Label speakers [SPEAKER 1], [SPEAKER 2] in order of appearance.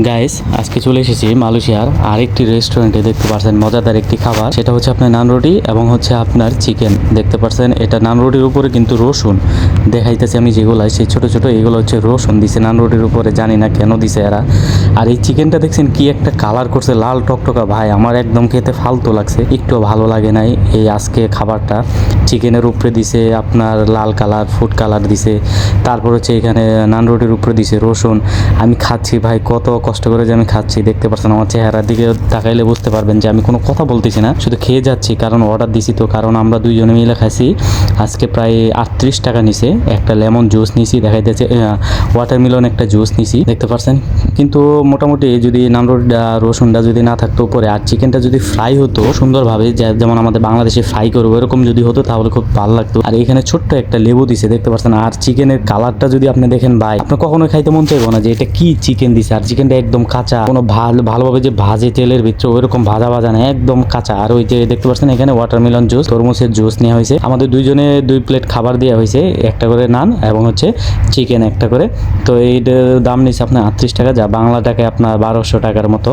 [SPEAKER 1] Guys আজকে চলে এসেছি মালয়েশিয়ার আরেকটি রেস্টুরেন্টে। দেখতে পাচ্ছেন মজাদার একটি খাবার, সেটা হচ্ছে আপনার নান রুটি এবং হচ্ছে আপনার চিকেন। দেখতে পাচ্ছেন এটা নান রুটির উপরে কিন্তু রসুন দেখাইতেছে আমি যেগুলো সেই ছোট ছোট এগুলো হচ্ছে রসুন দিছে নান রুটির উপরে, জানি না কেন দিছে এরা। আর এই চিকেনটা দেখছেন কি একটা কালার করছে, লাল টকটকা। ভাই আমার একদম খেতে ফালতু লাগছে, একটু ভালো লাগে নাই এই আজকে খাবারটা। চিকেনের উপরে দিছে আপনার লাল কালার, ফুড কালার দিছে, তারপর হচ্ছে এখানে নান রুটির উপরে দিছে রসুন। আমি খাচ্ছি ভাই, কত কষ্ট করে যে আমি খাচ্ছি। দেখতে পাচ্ছেন আমার চেহারার দিকে তাকাইলে বুঝতে পারবেন যে আমি কোনো কথা বলতেছি না, শুধু খেয়ে যাচ্ছি, কারণ অর্ডার দিছি তো। কারণ আমরা দুইজনে মিলে খাইছি। আজকে প্রায় 38 টাকা নিছে। একটা লেমন জুস নিছি, দেখাইতেছে ওয়াটারমেলন একটা জুস নিছি, দেখতে পাচ্ছেন। কিন্তু মোটামুটি যদি নান রুটিটা রসুনটা যদি না থাকতো উপরে, আর চিকেনটা যদি ফ্রাই হতো সুন্দরভাবে, যেমন আমাদের বাংলাদেশে ফ্রাই করবো এরকম যদি হতো তাহলে খুব ভালো লাগতো। আর এখানে ছোট্ট একটা লেবু দিছে, দেখতে পাচ্ছেন। আর চিকেনের কালারটা যদি আপনি দেখেন ভাই, আপনার কখনোই খাইতে মন চাইবো না যে এটা কি চিকেন দিছে। আর চিকেনটা একদম কাঁচা, কোনো ভালোভাবে যে ভাজে তেলের ভিতরে ওইরকম ভাজা না, একদম কাঁচা। আর ওই যে দেখতে পাচ্ছেন এখানে ওয়াটারমেলন জুস, তরমুজের জুস নেওয়া হয়েছে। আমাদের দুইজনে 2 প্লেট খাবার দেওয়া হয়েছে, একটা করে নান এবং হচ্ছে চিকেন একটা করে। তো এইটার দাম নিচ্ছে আপনার 38 টাকা, যা বাংলা টাকায় আপনার 1200 টাকার মতো।